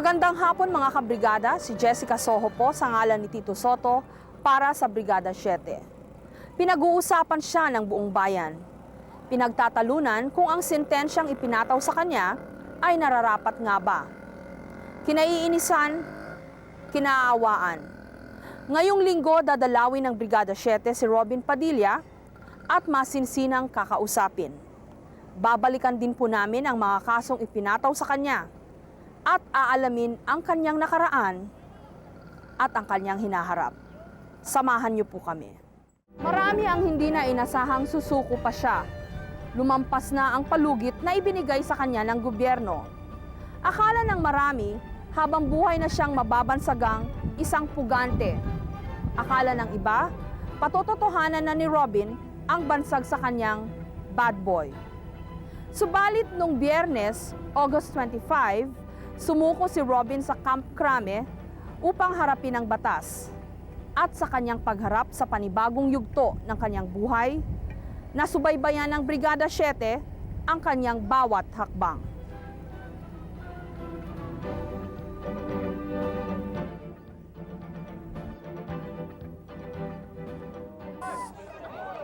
Magandang hapon mga kabrigada, si Jessica Soho po sa ngalan ni Tito Soto para sa Brigada 7. Pinag-uusapan siya ng buong bayan. Pinagtatalunan kung ang sentensyang ipinataw sa kanya ay nararapat nga ba. Kinaiinisan, kinaawaan. Ngayong linggo dadalawin ng Brigada 7 si Robin Padilla at masinsinang kakausapin. Babalikan din po namin ang mga kasong ipinataw sa kanya at aalamin ang kanyang nakaraan at ang kanyang hinaharap. Samahan niyo po kami. Marami ang hindi na inasahang susuko pa siya. Lumampas na ang palugit na ibinigay sa kanya ng gobyerno. Akala ng marami, habang buhay na siyang mababansagang isang pugante. Akala ng iba, patototohanan na ni Robin ang bansag sa kanyang bad boy. Subalit nung Biyernes, August 25, sumuko si Robin sa Camp Crame upang harapin ang batas. At sa kanyang pagharap sa panibagong yugto ng kanyang buhay, nasubaybayan ng Brigada 7 ang kanyang bawat hakbang.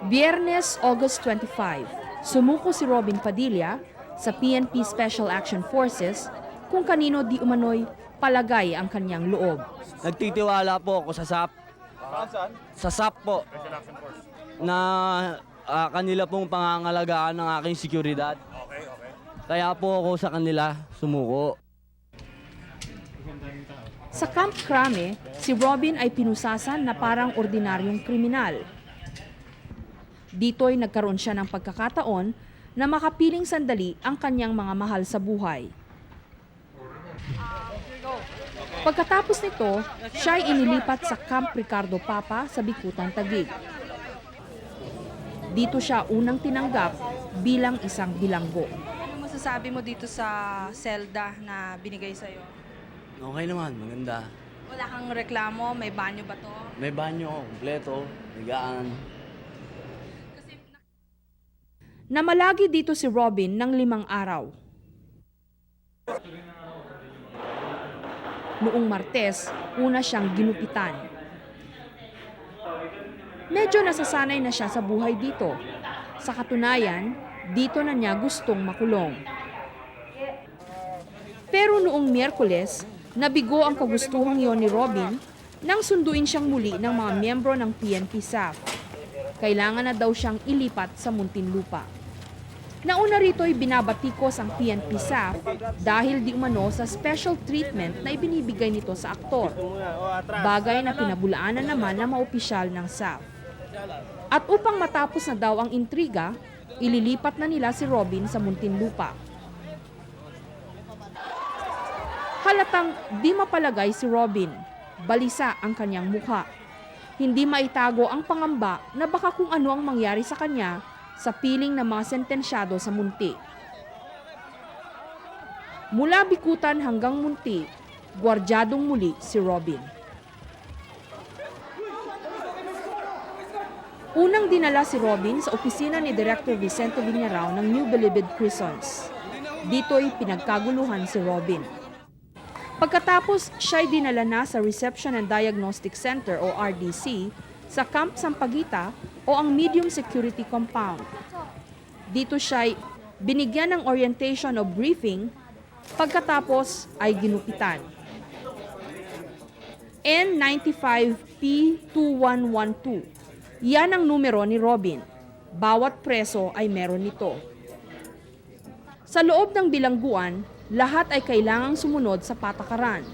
Biyernes, August 25, sumuko si Robin Padilla sa PNP Special Action Forces kung kanino di umano'y palagay ang kanyang loob. Nagtitiwala po ako sa SAP. Sa SAP po. Na kanila pong pangangalagaan ng aking seguridad. Kaya po ako sa kanila sumuko. Sa Camp Crame, si Robin ay pinusasan na parang ordinaryong kriminal. Dito'y nagkaroon siya ng pagkakataon na makapiling sandali ang kanyang mga mahal sa buhay. Pagkatapos nito, siya ay inilipat sa Camp Ricardo Papa sa Bikutan, Taguig. Dito siya unang tinanggap bilang isang bilanggo. Ano masasabi mo dito sa selda na binigay sa'yo? Okay naman, maganda. Wala kang reklamo? May banyo ba to? May banyo, kumpleto, higaan. Namalagi dito si Robin ng 5 araw. Noong Martes, una siyang ginupitan. Medyo nasasanay na siya sa buhay dito. Sa katunayan, dito na niya gustong makulong. Pero noong Miyerkules, nabigo ang kagustuhang yon ni Robin nang sunduin siyang muli ng mga miyembro ng PNP SAF. Kailangan na daw siyang ilipat sa Muntinlupa. Nauna rito'y binabatikos ang PNP SAF dahil di umano sa special treatment na ibinibigay nito sa aktor. Bagay na pinabulaanan naman ng mga opisyal ng SAF. At upang matapos na daw ang intriga, ililipat na nila si Robin sa Muntinlupa. Halatang di mapalagay si Robin, balisa ang kanyang mukha. Hindi maitago ang pangamba na baka kung ano ang mangyari sa kanya sa piling ng mga sentensyado sa Munti. Mula Bikutan hanggang Munti, gwardyadong muli si Robin. Unang dinala si Robin sa opisina ni Director Vicente Viñarao ng New Bilibid Prisons. Dito'y pinagkaguluhan si Robin. Pagkatapos, siya'y dinala na sa Reception and Diagnostic Center o RDC sa Camp Sampaguita o ang Medium Security Compound. Dito siya'y binigyan ng orientation o briefing, pagkatapos ay ginupitan. N95P2112. Yan ang numero ni Robin. Bawat preso ay meron nito. Sa loob ng bilangguan, lahat ay kailangang sumunod sa patakaran.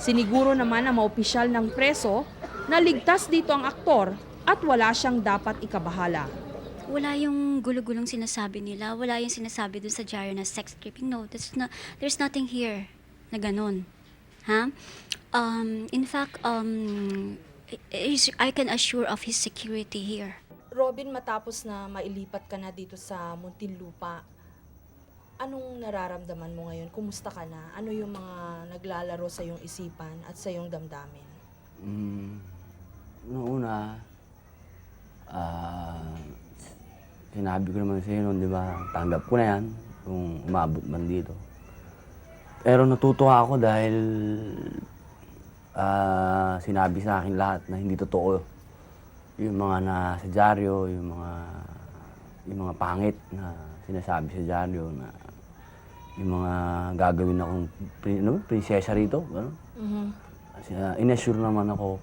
Siniguro naman ang mga opisyal ng preso na ligtas dito ang aktor at wala siyang dapat ikabahala. Wala yung gulo-gulong sinasabi nila. Wala yung sinasabi dun sa diary na sex stripping. No, there's nothing here na ganun. Ha? In fact, I can assure of his security here. Robin, matapos na mailipat ka na dito sa Muntinlupa, anong nararamdaman mo ngayon? Kumusta ka na? Ano yung mga naglalaro sa iyong isipan at sa iyong damdamin? Noong una, sinabi ko naman sa iyo noon, di ba? Tanggap ko na yan kung umabot man dito. Pero natutuwa ako dahil sinabi sa akin lahat na hindi totoo. Yung mga nasa dyaryo, yung mga pangit na sinasabi sa dyaryo na yung mga gagawin akong prinsesa rito. Gano'n. Kasi inassure naman ako.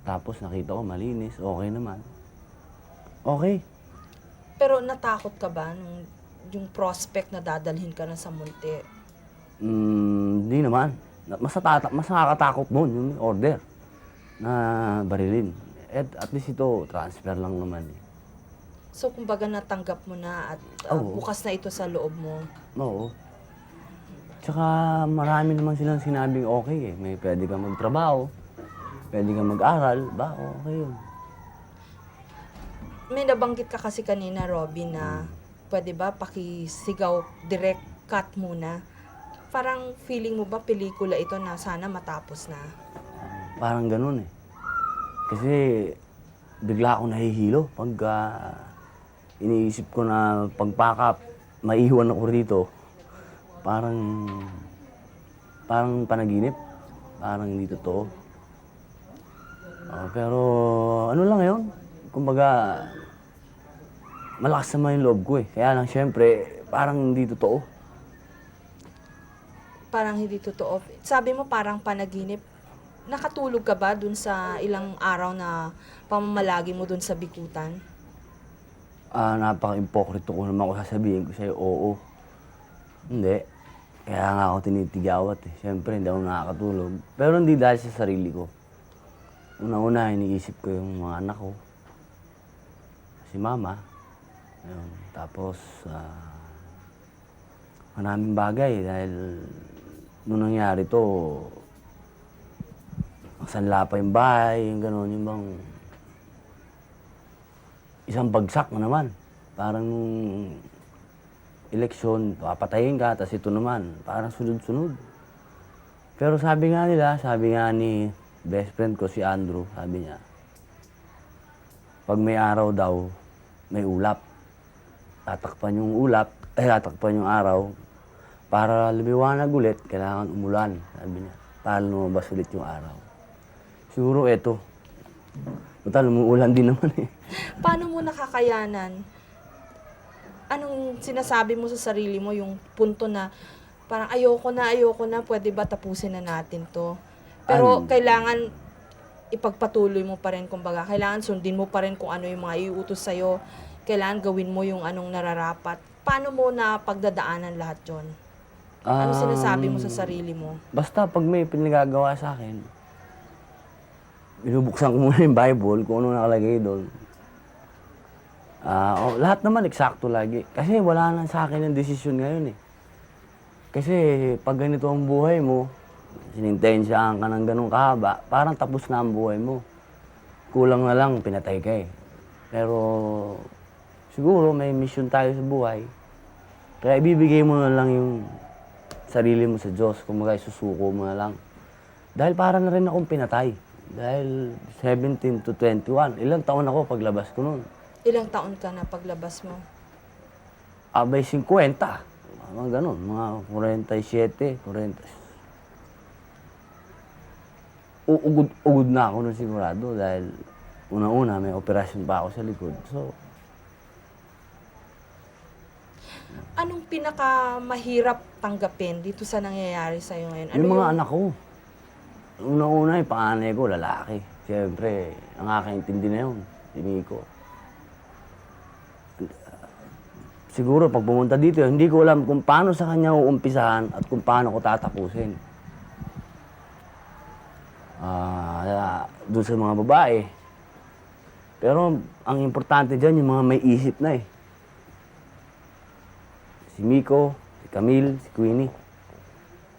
Tapos nakita ko malinis, okay naman. Okay. Pero natakot ka ba nung yung prospect na dadalhin ka na sa munti? Hindi naman. Mas nakakatakot nun yung order na barilin. At least ito, transfer lang naman eh. So, kumbaga natanggap mo na at Oo. bukas na ito sa loob mo. Oo. Tsaka marami naman silang sinabing okay eh. May pwede kang magtrabaho, pwede kang mag-aral, ba okay yun. May nabanggit ka kasi kanina, Robin, na pwede ba pakisigaw, direct cut muna? Parang feeling mo ba pelikula ito na sana matapos na? Parang ganun eh. Kasi bigla akong nahihilo pag iniisip ko na pagpakap, maiiwan ako rito. Parang panaginip. Parang hindi totoo. Pero ano lang yun? Kumbaga, malakas naman yung loob ko eh. Kaya lang syempre, parang hindi totoo. Parang hindi totoo. Sabi mo parang panaginip. Nakatulog ka ba dun sa ilang araw na pamamalagi mo dun sa bikutan? Napaka-impokrito ko naman kung sasabihin ko sa'yo, oo. Hindi. Kaya nga ako tinitigawat eh. Siyempre, hindi ako nakakatulog. Pero hindi dahil sa sarili ko. Una-una, iniisip ko yung mga anak ko. Si mama. Ayun. Tapos, maraming bagay dahil nung nangyari to, sanla pa yung bahay, yung gano'n, yung bang isang bagsak na naman. Parang eleksyon, papatayin ka, tapos ito naman, parang sunod-sunod. Pero sabi nga ni best friend ko, si Andrew, sabi niya, pag may araw daw, may ulap. Tatakpan yung araw, para lumiwanag ulit, kailangan umulan, sabi niya, para lumabas ulit yung araw. Siguro eto, total, umuulan din naman eh. Paano mo nakakayanan? Anong sinasabi mo sa sarili mo, yung punto na parang ayoko na, pwede ba tapusin na natin to? Pero kailangan ipagpatuloy mo pa rin, kumbaga. Kailangan sundin mo pa rin kung ano yung mga iutos sa'yo. Kailangan gawin mo yung anong nararapat. Paano mo na pagdadaanan lahat yon? Ano sinasabi mo sa sarili mo? Basta pag may pinagagawa sa akin, binubuksan ko muna yung Bible, kung ano nakalagay doon. Lahat naman eksakto lagi. Kasi wala na sa akin ang desisyon ngayon eh. Kasi pag ganito ang buhay mo, sinintensyahan ka ng ganun kahaba, parang tapos na ang buhay mo. Kulang na lang, pinatay ka eh. Pero siguro may mission tayo sa buhay. Kaya ibibigay mo na lang yung sarili mo sa Diyos. Kumbaga susuko mo na lang. Dahil para na rin akong pinatay. Dahil 17 to 21. Ilang taon ako paglabas ko noon. Ilang taon ka na paglabas mo? Abay 50. Mga ganun. Mga 47, 40. Ugod na ako nun sigurado dahil una-una may operasyon pa ako sa likod. So, Anong pinakamahirap tanggapin dito sa nangyayari sa'yo ngayon? Ano yung mga anak ko. Una-una yung panganay ko, lalaki. Siyempre, ang nakakaintindi na yun, si Miko. Siguro pag pumunta dito, hindi ko alam kung paano sa kanya uumpisahan at kung paano ko tatapusin. Doon sa mga babae. Pero ang importante dyan, yung mga may isip na eh. Si Miko, si Camille, si Queenie.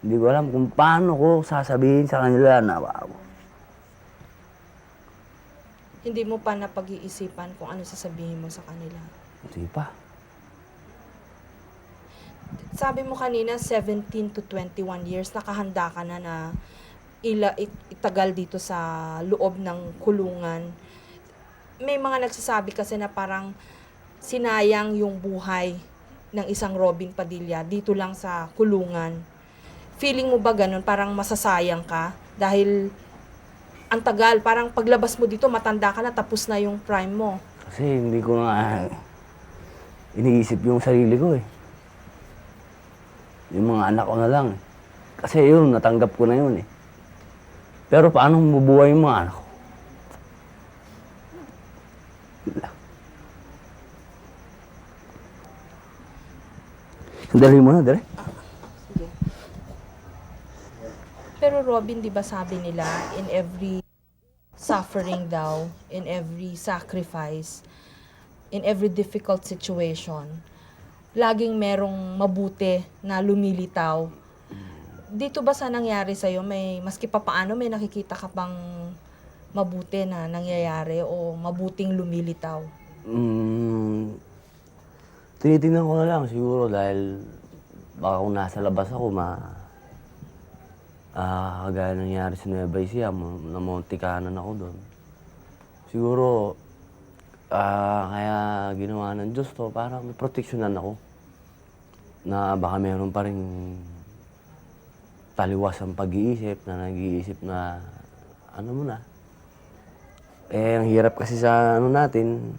Hindi ko alam kung paano ko sasabihin sa kanila na wow. Hindi mo pa napag-iisipan kung ano sasabihin mo sa kanila? Hindi pa. Sabi mo kanina, 17 to 21 years, nakahanda ka na itagal dito sa loob ng kulungan. May mga nagsasabi kasi na parang sinayang yung buhay ng isang Robin Padilla dito lang sa kulungan. Feeling mo ba ganun, parang masasayang ka? Dahil ang tagal, parang paglabas mo dito, matanda ka na, tapos na yung prime mo. Kasi hindi ko nga iniisip yung sarili ko eh. Yung mga anak ko na lang eh. Kasi yun, natanggap ko na yun eh. Pero paano mabubuhay yung mga anak ko? Yun lang. Sandali mo na, Dere. Sige. Pero Robin, di ba sabi nila, in every suffering daw, in every sacrifice, in every difficult situation, laging merong mabuti na lumilitaw. Dito ba sa nangyari sa'yo, may, maski pa paano, may nakikita ka bang mabuti na nangyayari o mabuting lumilitaw? Tinitingnan ko na lang siguro dahil baka kung nasa labas ako, kagaya nangyari sa Nueva Ecija, namontikanan ako doon. Siguro, kaya ginawa ng Diyos to para may proteksyonan ako. Na baka meron pa rin taliwas ang pag-iisip, na nag-iisip na ano mo na. Eh, ang hirap kasi sa ano natin,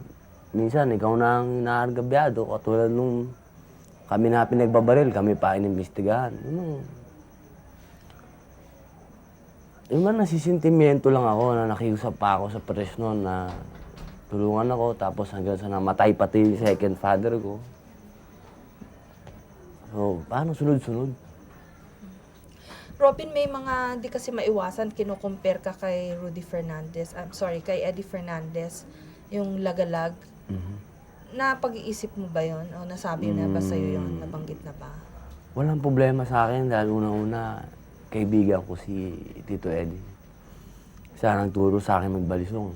minsan ikaw na ang inaargabyado, katulad nung kami na pinagbabaril, kami pa inimbestigahan. Yung man nasisentimento lang ako na nakiusap pa ako sa press noon na tulungan ako, tapos hanggang sa namatay pati yung second father ko. So, paano sunod-sunod? Robin, may mga di kasi maiwasan, kinukompare ka kay kay Eddie Fernandez, yung lagalag. Na pag-iisip mo ba yon? O nasabi na ba sa'yo yun? Nabanggit na ba? Walang problema sa akin dahil una-una, kaibigan ko si Tito Eddie. Siya nagturo sa akin magbalisong.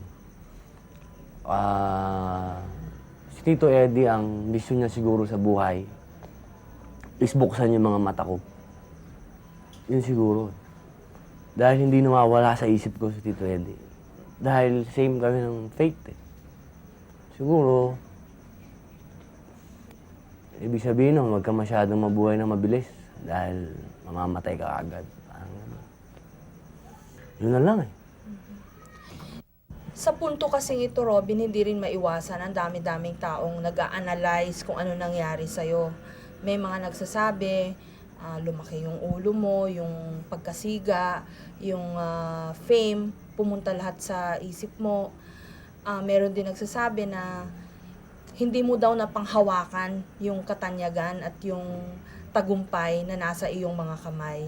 Si Tito Eddie, ang mission niya siguro sa buhay is buksan yung mga mata ko. Yun siguro. Dahil hindi nawawala sa isip ko si Tito Eddie. Dahil same kami ng faith eh. Siguro, ibig sabihin nun, huwag ka masyadong mabuhay na mabilis dahil mamamatay ka agad. Parang gano'n. Yun na lang eh. Sa punto kasing ito, Robin, hindi rin maiwasan. Ang dami-daming taong nag-a-analyze kung ano nangyari sa'yo. May mga nagsasabi, lumaki yung ulo mo, yung pagkasiga, yung fame, pumunta lahat sa isip mo. Meron din nagsasabi na hindi mo daw napanghawakan yung katanyagan at yung tagumpay na nasa iyong mga kamay.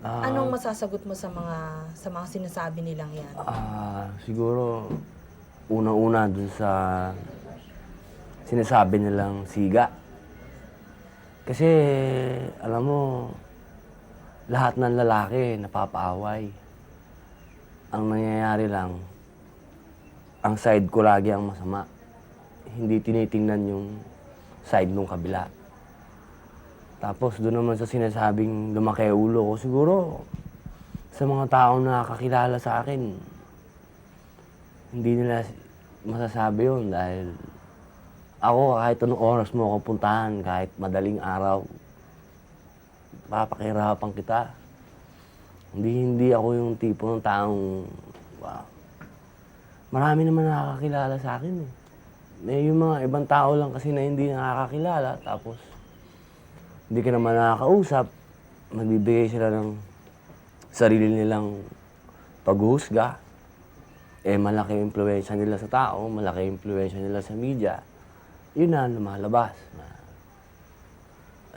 Anong masasagot mo sa mga sinasabi nilang yan? Siguro, una-una dun sa sinasabi nilang siga. Kasi, alam mo, lahat ng lalaki napapaaway. Ang nangyayari lang, ang side ko lagi ang masama. Hindi tinitingnan yung side nung kabila. Tapos doon naman sa sinasabing lumaki ulo ko, siguro sa mga taong nakakakilala sa akin, hindi nila masasabi yun dahil ako kahit anong oras mo ako puntahan, kahit madaling araw, papakihirapan kita. Hindi ako yung tipo ng taong, wow. Marami naman nakakakilala sa akin eh. May yung mga ibang tao lang kasi na hindi nakakakilala, tapos hindi ka naman nakakausap, magbibigay sila ng sarili nilang paghuhusga. Eh, malaki impluwensya nila sa tao, malaki impluwensya nila sa media. Yun na, lumalabas.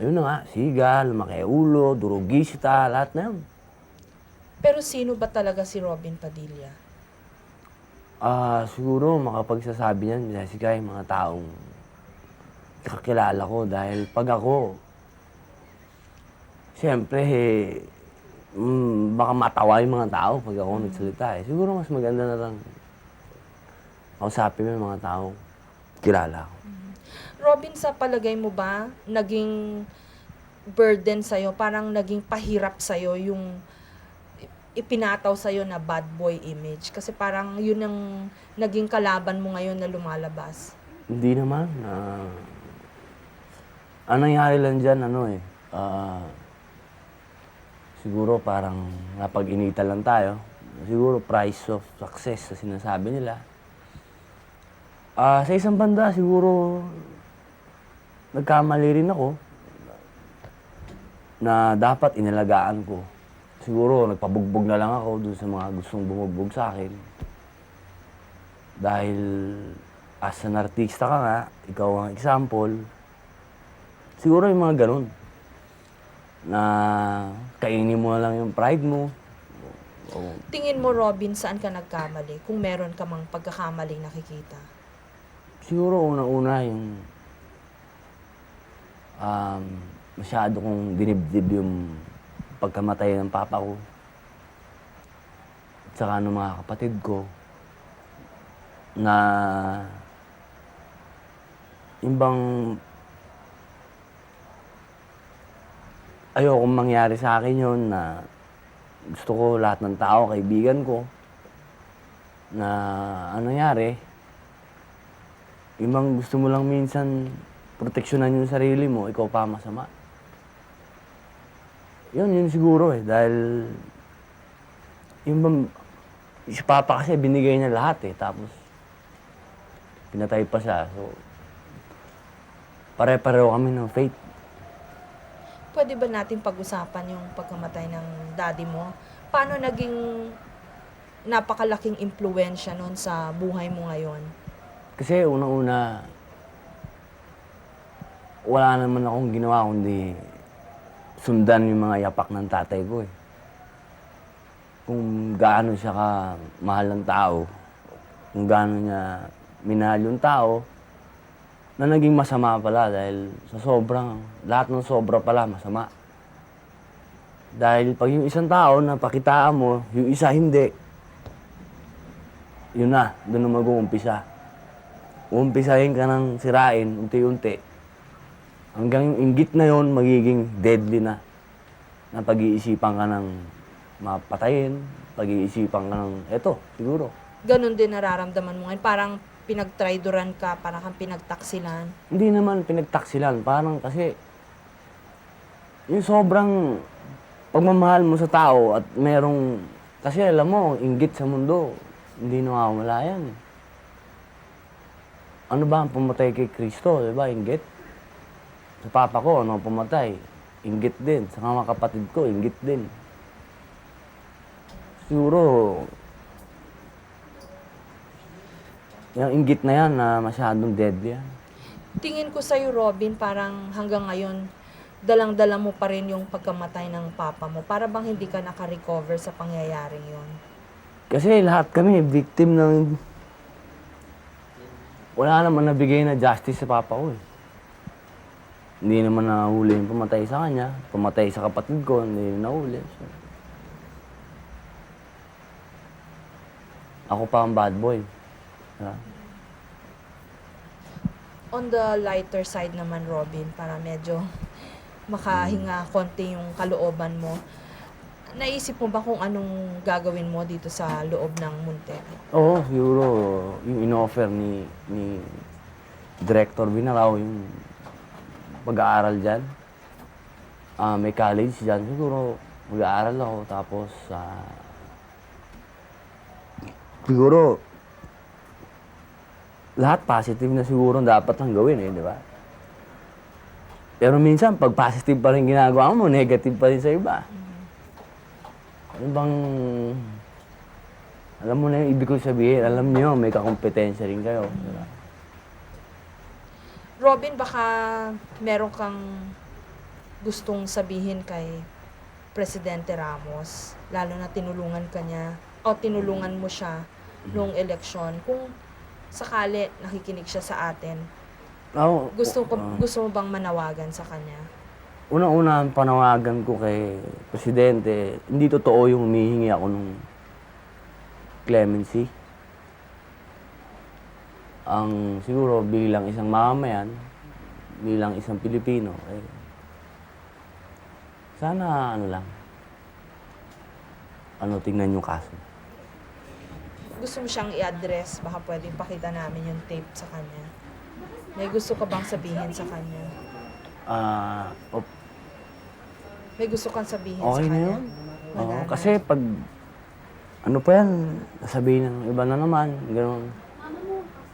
Ayun na nga, siga, lumaki ulo, durugista, lahat na yun. Pero sino ba talaga si Robin Padilla? Siguro makapagsasabi niyan, Jessica, yung mga taong kakilala ko. Dahil pag ako, siyempre, baka matawa yung mga tao pag ako nagsalita eh. Siguro mas maganda na lang kausapin mo yung mga tao kilala ko. Robin, sa palagay mo ba, naging burden sa'yo, parang naging pahirap sa'yo yung ipinataw sa'yo na bad boy image? Kasi parang yun ang naging kalaban mo ngayon na lumalabas. Hindi naman. Ang nangyari lang dyan, siguro parang napag-inita lang tayo. Siguro price of success sa sinasabi nila. Sa isang banda, siguro nagkamali rin ako na dapat inalagaan ko. Siguro nagpabugbog na lang ako dun sa mga gustong bumugbog sa akin. Dahil as an artista ka nga, ikaw ang example, siguro yung mga ganun. Na kainin mo na lang yung pride mo. Tingin mo, Robin, saan ka nagkamali? Kung meron ka mang pagkakamaling nakikita. Siguro unang-una yung masyado kong dinibdib yung pagkamatay ng papa ko. At saka ng mga kapatid ko. Na yung bang ayokong mangyari sa akin yun na gusto ko lahat ng tao, kaibigan ko, na ano nangyari, yung bang gusto mo lang minsan proteksyonan yung sarili mo, ikaw pa masama. Yun siguro dahil yung bang, si Papa kasi binigay niya lahat tapos pinatay pa siya, so pare-pareho kami ng fate. Pwede ba natin pag-usapan yung pagkamatay ng daddy mo? Paano naging napakalaking impluensya nun sa buhay mo ngayon? Kasi unang-una, wala naman akong ginawa kundi sundan yung mga yapak ng tatay ko Kung gaano siya ka mahal ng tao, kung gaano niya minahal yung tao, na naging masama pala dahil sa sobrang, lahat ng sobra pala masama. Dahil pag yung isang tao napakitaan mo, yung isa hindi, yun na, doon na mag-uumpisa. Uumpisahin ka ng sirain, unti-unti. Hanggang yung inggit na yon magiging deadly na. Na pag-iisipan ka ng mapatayin, pag-iisipan ka ng, eto, siguro. Ganon din nararamdaman mo ngayon. Parang pinagtraidoran ka, parang kang pinagtaksilan. Hindi naman pinagtaksilan, parang kasi yung sobrang pagmamahal mo sa tao at merong, kasi alam mo, inggit sa mundo, hindi nawawala yan. Ano ba ang pumatay kay Kristo, di ba, inggit? Sa papa ko, ano ang pumatay? Inggit din. Sa mga kapatid ko, inggit din. Siguro, yung inggit na yan na masyadong deadly yan. Tingin ko sa'yo, Robin, parang hanggang ngayon, dalang-dala mo pa rin yung pagkamatay ng papa mo. Para bang hindi ka naka-recover sa pangyayaring yon? Kasi lahat kami, victim ng... Wala naman nabigay na justice sa papa ko Hindi naman nahuli yung pumatay sa kanya. Pumatay sa kapatid ko, hindi nahuli. So, ako pa ang bad boy. On the lighter side naman, Robin, para medyo makahinga konti yung kalooban mo. Naisip mo ba kung anong gagawin mo dito sa loob ng Munter? Oo, siguro yung in-offer ni Director Binaraw, yung pag-aaral dyan. May college dyan. Siguro mag-aaral ako tapos siguro lahat positive na siguro dapat ang gawin di ba? Pero minsan, pag positive pa rin ginagawa mo, negative pa rin sa iba. Ano bang... Alam mo na yung ibig ko sabihin, alam niyo, may kakompetensya rin kayo. Diba? Robin, baka meron kang gustong sabihin kay Presidente Ramos, lalo na tinulungan ka niya, o tinulungan mo siya noong eleksyon. Kung sakali nakikinig siya sa atin, gusto mo bang manawagan sa kanya? Unang-una ang panawagan ko kay Presidente, hindi totoo yung humihingi ako ng clemency. Ang siguro bilang isang mamamayan, bilang isang Pilipino, sana tingnan yung kaso. Gusto mo siyang i-address, baka pwedeng pakita namin yung tape sa kanya. May gusto ka bang sabihin sa kanya? May gusto kang sabihin Okay sa na kanya? yun. Wala Oo, na. kasi pag, ano pa yan, nasabihin ng iba na naman, gano'n.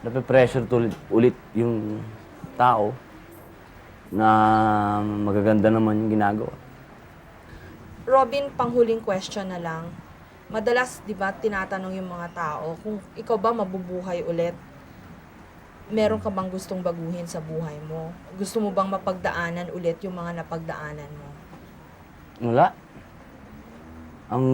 Nape-pressure ulit yung tao na magaganda naman yung ginagawa. Robin, panghuling question na lang. Madalas, di ba, tinatanong yung mga tao kung ikaw ba mabubuhay ulit. Meron ka bang gustong baguhin sa buhay mo? Gusto mo bang mapagdaanan ulit yung mga napagdaanan mo? Wala. Ang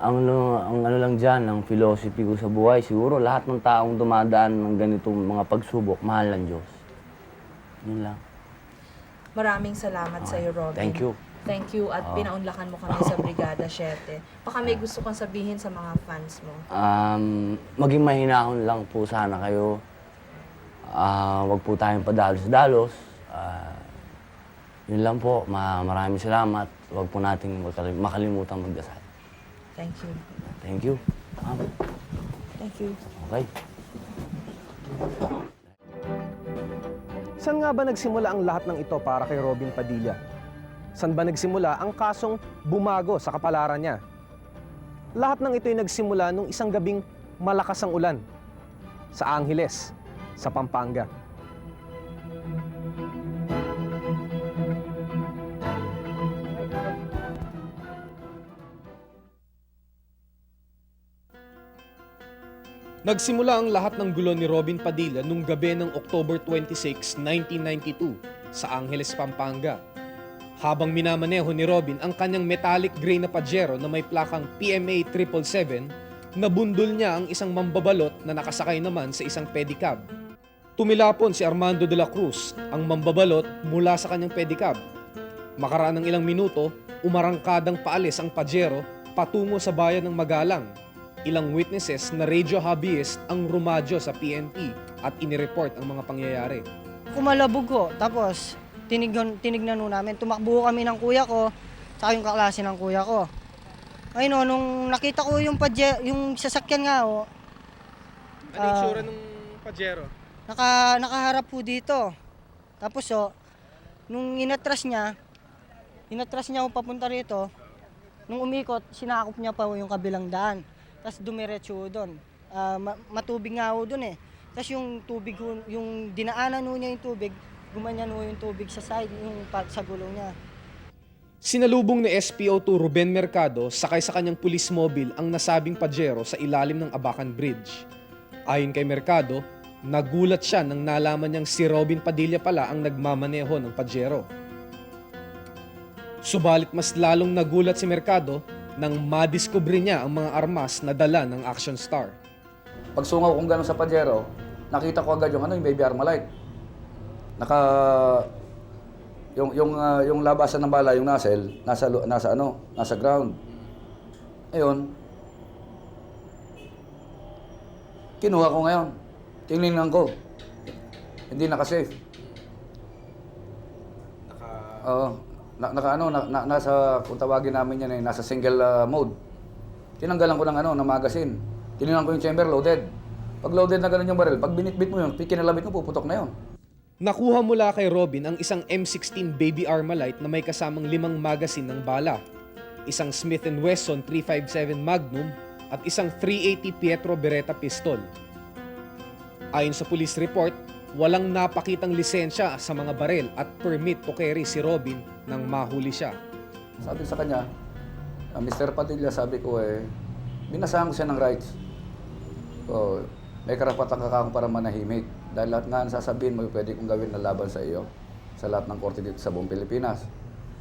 ano lang dyan, ang philosophy ko sa buhay, siguro lahat ng taong dumadaan ng ganitong mga pagsubok, mahal ng Diyos. Yun lang. Maraming salamat sa iyo, Robin. Thank you. Thank you at pinaunlakan mo kami sa Brigada 7. Baka may gusto kang sabihin sa mga fans mo. Maging mahinahon lang po sana kayo. Wag po tayong padalos-dalos. Yun lang po. Maraming salamat. Wag po nating makalimutan magdasal. Thank you. Thank you. Thank you. Okay. Saan nga ba nagsimula ang lahat ng ito para kay Robin Padilla? Saan ba nagsimula ang kasong bumago sa kapalaran niya? Lahat ng ito ay nagsimula nung isang gabing malakas ang ulan sa Angeles, sa Pampanga. Nagsimula ang lahat ng gulo ni Robin Padilla nung gabi ng October 26, 1992 sa Angeles, Pampanga. Habang minamaneho ni Robin ang kanyang metallic gray na Pajero na may plakang PMA 777, nabundol niya ang isang mambabalot na nakasakay naman sa isang pedicab. Tumilapon si Armando de la Cruz, ang mambabalot, mula sa kanyang pedicab. Makaraan ng ilang minuto, umarangkadang paalis ang Pajero patungo sa bayan ng Magalang. Ilang witnesses na radio hobbyist ang rumadyo sa PNP at inireport ang mga pangyayari. Kumalabog ko, tapos tinignan nun namin. Tumakbo kami ng kuya ko, saka yung kaklase ng kuya ko. Ayun o, nung nakita ko yung sasakyan nga o. Ano yung tsura ng Pajero? Nakaharap po dito. Tapos o, nung inatras niya ako papunta rito, nung umikot, sinakop niya pa yung kabilang daan. Tapos dumiretso doon. Matubig nga ho doon eh. Tapos yung tubig, yung dinaanan ho niya yung tubig, gumanyan ho yung tubig sa side, yung sa gulong niya. Sinalubong ni SPO2 Ruben Mercado sakay sa kanyang police mobile ang nasabing Pajero sa ilalim ng Abacan Bridge. Ayon kay Mercado, nagulat siya nang nalaman niyang si Robin Padilla pala ang nagmamaneho ng Pajero. Subalit mas lalong nagulat si Mercado nang madiskubre niya ang mga armas na dala ng Action Star. Pagsungaw kong gano'n sa Pajero, nakita ko agad yung baby Armalite. Yung labasan ng bala, yung nozzle, nasa ground. Ayun. Kinuha ko ngayon. Tinignan ko. Hindi naka-safe. Kung tawagin namin yan nasa single mode. Tinanggalan ko ng magazine. Tinignan ko yung chamber loaded. Pag loaded na ganun yung barrel, pag binitbit mo yun, kinalabit mo, puputok na yun. Nakuha mula kay Robin ang isang M16 Baby Armalite na may kasamang 5 magazine ng bala, isang Smith & Wesson 357 Magnum at isang 380 Pietro Beretta pistol. Ayon sa police report, walang napakitang lisensya sa mga barel at permit to carry si Robin nang mahuli siya. Sabi sa kanya, Mr. Padilla, sabi ko binasahan ko siya ng rights. So, may karapatan ka akong para manahimik. Dahil lahat nga nasasabihin mo, pwede kong gawin na laban sa iyo sa lahat ng korte dito sa buong Pilipinas.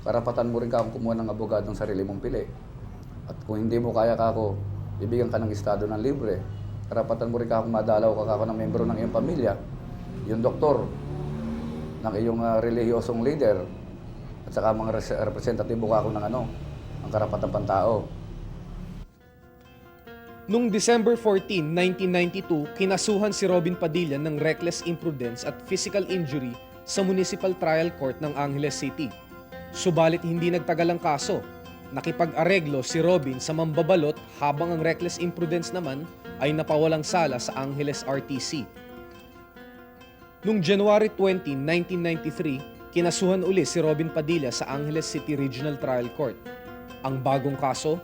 Karapatan mo rin ka akong kumuha ng abogadong sarili mong pili. At kung hindi mo kaya ka ako, bibigyan ka ng estado ng libre. Karapatan mo rin ka akong madalaw ka ako ng membro ng iyong pamilya. Yung doktor, ng iyong relihiyosong leader, at saka mga representatibo ka ako ng ang karapatan pantao. Noong December 14, 1992, kinasuhan si Robin Padilla ng reckless imprudence at physical injury sa Municipal Trial Court ng Angeles City. Subalit hindi nagtagal ang kaso. Nakipag-areglo si Robin sa mambabalot habang ang reckless imprudence naman ay napawalang sala sa Angeles RTC. Noong January 20, 1993, kinasuhan uli si Robin Padilla sa Angeles City Regional Trial Court. Ang bagong kaso,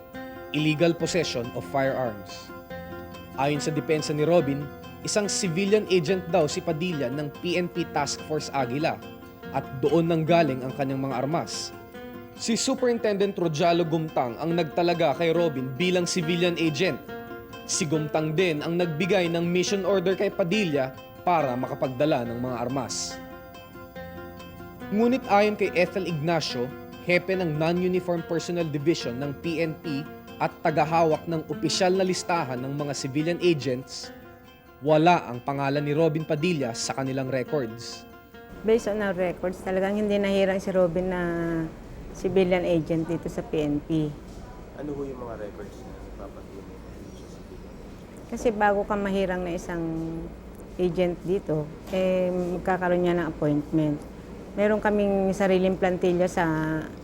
illegal possession of firearms. Ayon sa depensa ni Robin, isang civilian agent daw si Padilla ng PNP Task Force Aguila at doon nanggaling ang kanyang mga armas. Si Superintendent Rojalo Gumtang ang nagtalaga kay Robin bilang civilian agent. Si Gumtang din ang nagbigay ng mission order kay Padilla para makapagdala ng mga armas. Ngunit ayon kay Ethel Ignacio, hepe ng Non-Uniform Personnel Division ng PNP at tagahawak ng opisyal na listahan ng mga civilian agents, wala ang pangalan ni Robin Padilla sa kanilang records. Based on our records, talagang hindi nahirang si Robin na civilian agent dito sa PNP. Ano ho yung mga records na ipapatunay sa civilian? Kasi bago ka mahirang na isang agent dito, magkakaroon niya ng appointment. Meron kaming sariling plantilla sa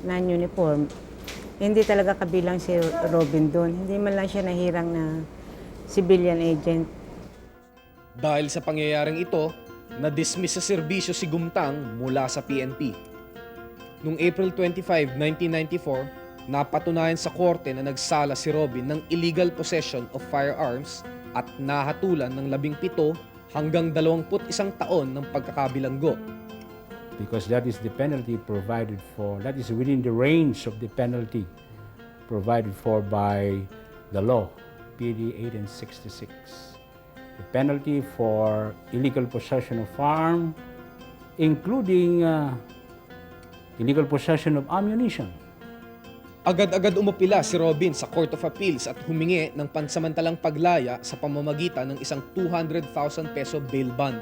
non-uniform. Hindi talaga kabilang si Robin doon. Hindi man lang siya nahirang na civilian agent. Dahil sa pangyayaring ito, na-dismiss sa serbisyo si Gumtang mula sa PNP. Noong April 25, 1994, napatunayan sa korte na nagsala si Robin ng illegal possession of firearms at nahatulan ng 17 hanggang 21 taon ng pagkakabilanggo. Because that is the penalty provided for, that is within the range of the penalty provided for by the law, PD 1866. The penalty for illegal possession of firearm, including illegal possession of ammunition. Agad-agad umapila si Robin sa Court of Appeals at humingi ng pansamantalang paglaya sa pamamagitan ng isang 200,000 peso bail bond.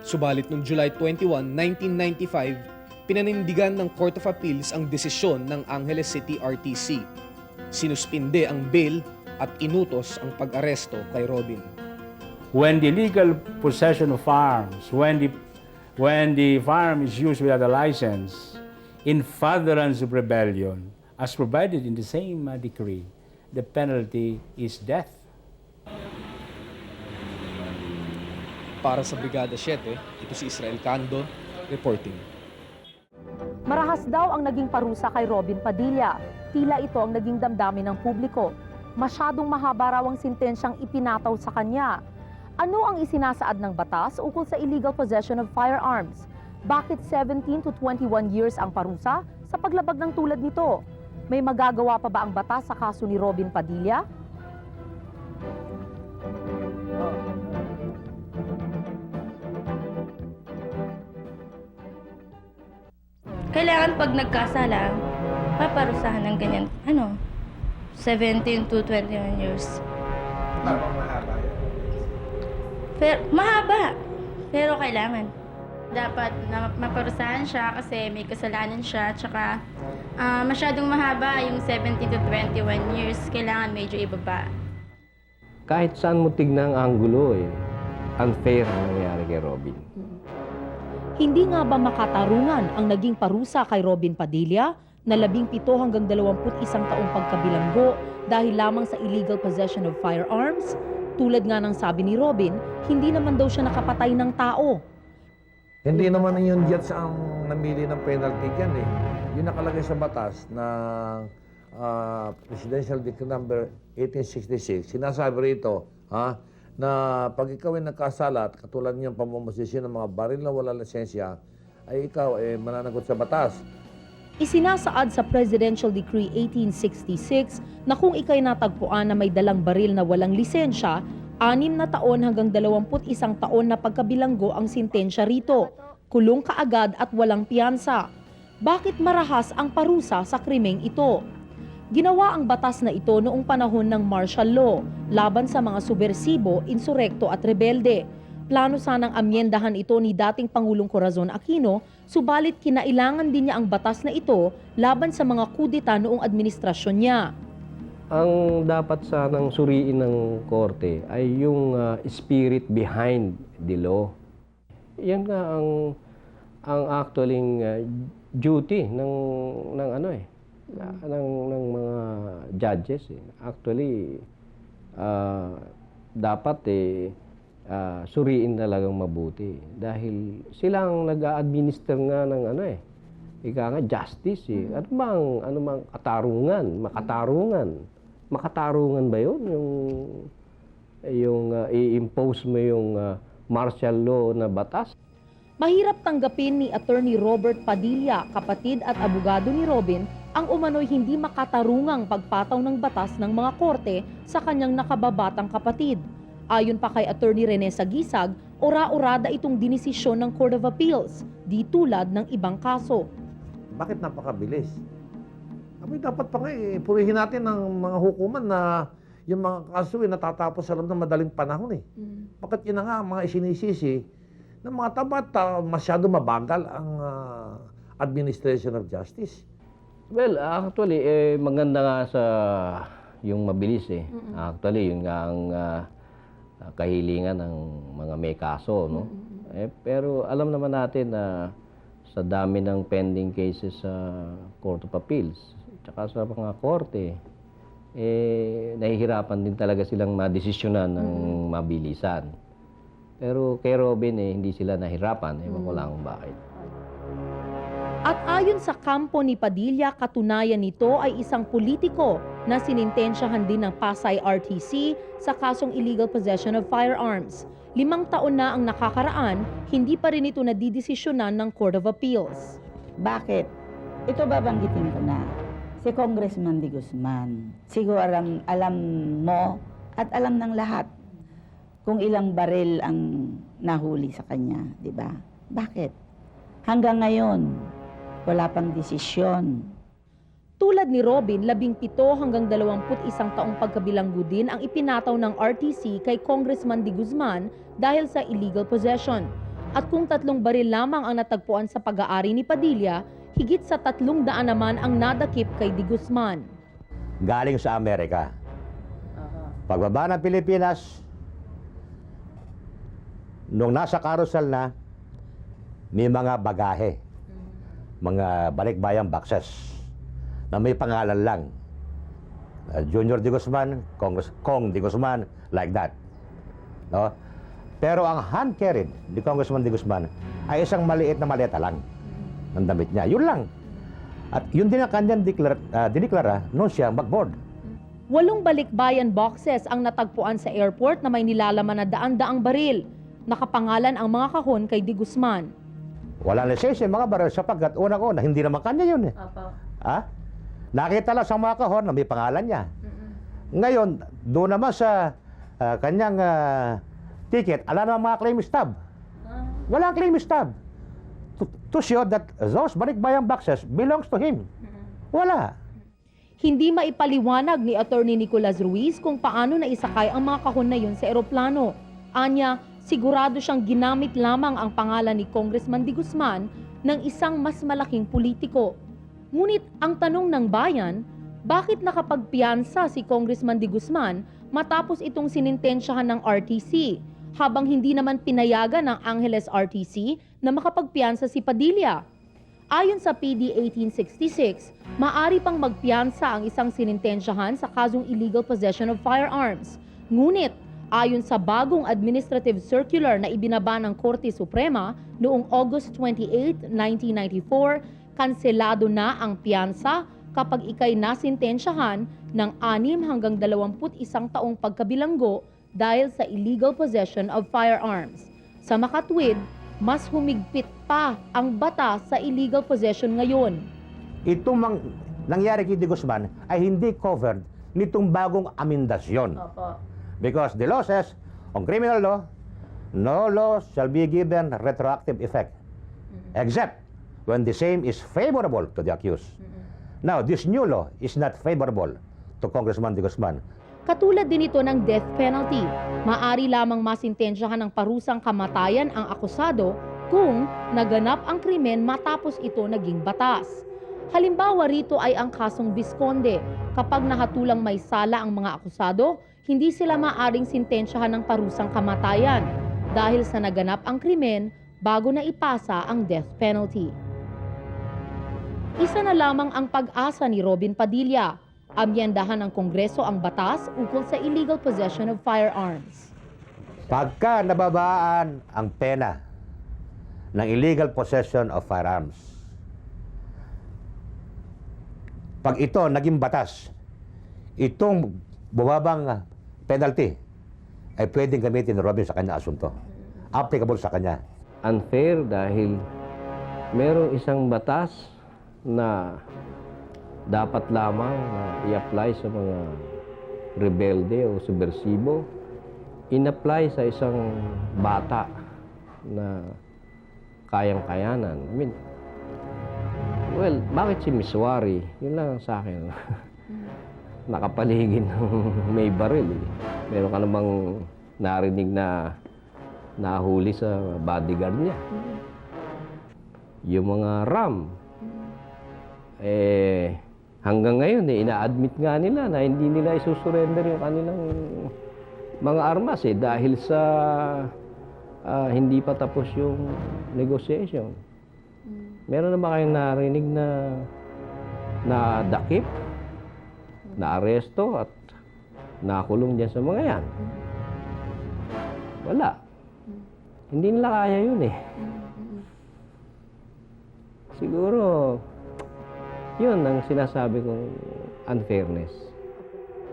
Subalit noong July 21, 1995, pinanindigan ng Court of Appeals ang desisyon ng Angeles City RTC. Sinuspinde ang bail at inutos ang pag-aresto kay Robin. When the illegal possession of firearms, when the firearm is used without a license, in furtherance of rebellion, as provided in the same decree, the penalty is death. Para sa Brigada 7, ito si Israel Cando, reporting. Marahas daw ang naging parusa kay Robin Padilla. Tila ito ang naging damdamin ng publiko. Masyadong mahaba raw ang sentensyang ipinataw sa kanya. Ano ang isinasaad ng batas ukol sa illegal possession of firearms? Bakit 17 to 21 years ang parusa sa paglabag ng tulad nito? May magagawa pa ba ang batas sa kaso ni Robin Padilla? Kailangan pag nagkasala, paparusahan ng ganyan, 17 to 21 years. Mahaba yan. Mahaba, pero kailangan. Dapat na maparusahan siya kasi may kasalanan siya, tsaka masyadong mahaba yung 17 to 21 years, kailangan medyo ibaba. Kahit saan mo tignan ang anggulo, unfair ang nangyari kay Robin. Hindi nga ba makatarungan ang naging parusa kay Robin Padilla na 17 hanggang 21 taong pagkabilanggo dahil lamang sa illegal possession of firearms? Tulad nga ng sabi ni Robin, hindi naman daw siya nakapatay ng tao. Hindi naman yung judge ang namili ng penalty dyan eh. Yung nakalagay sa batas na Presidential Decree number 1866, sinasabi rito, na pag ikaw ay nagkasala at katulad niyang pamamosisyon ng mga baril na wala lisensya, ay ikaw mananagot sa batas. Isinasaad sa Presidential Decree 1866 na kung ikay natagpuan na may dalang baril na walang lisensya, 6 na taon hanggang 21 taon na pagkabilanggo ang sintensya rito. Kulong kaagad at walang piyansa. Bakit marahas ang parusa sa krimeng ito? Ginawa ang batas na ito noong panahon ng martial law laban sa mga subversibo, insurekto at rebelde. Plano sanang amyendahan ito ni dating Pangulong Corazon Aquino, subalit kinailangan din niya ang batas na ito laban sa mga kudeta noong administrasyon niya. Ang dapat sanang suriin ng korte ay yung spirit behind the law. Yan nga ang actually duty ng mga judges. Actually, dapat suriin talagang mabuti. Dahil silang nag-a-administer nga ng ika nga, justice eh. Ano mang makatarungan ba yun? Yung i-impose mo yung martial law na batas? Mahirap tanggapin ni Attorney Robert Padilla, kapatid at abogado ni Robin, ang umano'y hindi makatarungang pagpataw ng batas ng mga korte sa kanyang nakababatang kapatid. Ayon pa kay Attorney Rene Sagisag, ora-orada itong dinesisyon ng Court of Appeals, di tulad ng ibang kaso. Bakit napakabilis? Dapat pa nga purihin natin ng mga hukuman na yung mga kaso natatapos sa loob ng madaling panahon eh. Bakit yun na nga ang mga isinisisi ng mga tapat masyado mabagal ang administration of justice? Well, actually, maganda nga sa yung mabilis eh. Actually, yun nga ang kahilingan ng mga may kaso, no? Pero alam naman natin na sa dami ng pending cases sa Court of Appeals, tsaka sa mga korte, nahihirapan din talaga silang madesisyonan ng mabilisan. Pero kay Robin, hindi sila nahirapan. Ewan ko lang kung bakit. At ayon sa kampo ni Padilla, katunayan nito ay isang politiko na sinintensyahan din ng Pasay RTC sa kasong illegal possession of firearms. 5 taon na ang nakakaraan, hindi pa rin ito nadidesisyonan ng Court of Appeals. Bakit? Ito babanggitin ko na. Si Congressman De Guzman, siguro alam mo at alam ng lahat kung ilang baril ang nahuli sa kanya, di ba? Bakit? Hanggang ngayon, wala pang desisyon. Tulad ni Robin, 17 hanggang 21 taong pagkabilanggo din ang ipinataw ng RTC kay Congressman De Guzman dahil sa illegal possession. At kung 3 baril lamang ang natagpuan sa pag-aari ni Padilla, higit sa 300 naman ang nadakip kay De Guzman. Galing sa Amerika. Pagbaba ng Pilipinas, nung nasa carousel na, may mga bagahe, mga balikbayang boxes na may pangalan lang. Junior De Guzman, Kong De Guzman, like that. No? Pero ang hand carried ni Congressman De Guzman ay isang maliit na maleta lang ng damit niya. Yun lang. At yun din ang kanyang diniklara noon siya mag-board. 8 balikbayan boxes ang natagpuan sa airport na may nilalaman na daan-daang baril. Nakapangalan ang mga kahon kay De Guzman. Walang lisensya mga baril sapagkat unang-una, hindi naman kanya yun eh. Nakita lang sa mga kahon na may pangalan niya. Ngayon, doon naman sa kanyang ticket, ala naman mga claim stub. Walang claim stub. To show that those balikbayang boxes belongs to him. Wala. Hindi maipaliwanag ni Attorney Nicolas Ruiz kung paano naisakay ang mga kahon na yun sa eroplano. Anya, sigurado siyang ginamit lamang ang pangalan ni Congressman De Guzman ng isang mas malaking politiko. Ngunit ang tanong ng bayan, bakit nakapagpiyansa si Congressman De Guzman matapos itong sinintensyahan ng RTC, habang hindi naman pinayagan ng Angeles RTC na makapagpiyansa si Padilla? Ayon sa PD 1866, maaari pang magpiyansa ang isang sinintensyahan sa kasong illegal possession of firearms. Ngunit, ayon sa bagong administrative circular na ibinaba ng Korte Suprema noong August 28, 1994, kanselado na ang piyansa kapag ikay nasintensyahan ng 6 hanggang 21 taong pagkabilanggo dahil sa illegal possession of firearms. Sa makatwid, mas humigpit pa ang batas sa illegal possession ngayon. Itong nangyari kay De Guzman ay hindi covered nitong bagong amendasyon. Because the law says, on criminal law, no law shall be given retroactive effect, except when the same is favorable to the accused. Now, this new law is not favorable to Congressman De Guzman. Katulad din ito ng death penalty. Maari lamang masintensyahan ng parusang kamatayan ang akusado kung naganap ang krimen matapos ito naging batas. Halimbawa rito ay ang kasong Visconde. Kapag nahatulang may sala ang mga akusado, hindi sila maaring sintensyahan ng parusang kamatayan dahil sa naganap ang krimen bago na ipasa ang death penalty. Isa na lamang ang pag-asa ni Robin Padilla. Amyendahan ng Kongreso ang batas ukol sa illegal possession of firearms. Pagka nababaan ang pena ng illegal possession of firearms, pag ito naging batas, itong bumabang penalty ay pwedeng gamitin ni Robin sa kanyang asunto. Applicable sa kanya. Unfair dahil merong isang batas na dapat lamang na i-apply sa mga rebelde o subversibo, in-apply sa isang bata na kayang-kayanan. I mean, well, bakit si Miss Wari? Yun lang sa akin. Nakapaligid ng may baril. Meron ka namang narinig na nahuli sa bodyguard niya. Yung mga RAM, hanggang ngayon, ina-admit nga nila na hindi nila isusurrender yung kanilang mga armas dahil sa hindi pa tapos yung negotiation. Meron na ba kayong narinig na dakip, na aresto at nakulong dyan sa mga yan? Wala. Hindi nila kaya yun Siguro, yun ang sinasabi kong unfairness.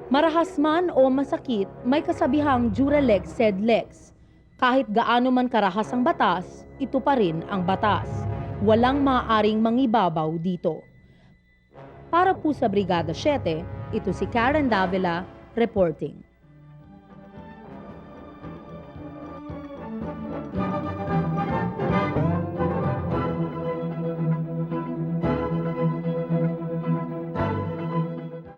Marahas man o masakit, may kasabihang jura lex sed lex. Kahit gaano man karahas ang batas, ito pa rin ang batas. Walang maaaring mangibabaw dito. Para po sa Brigada 7, ito si Karen Davila, reporting.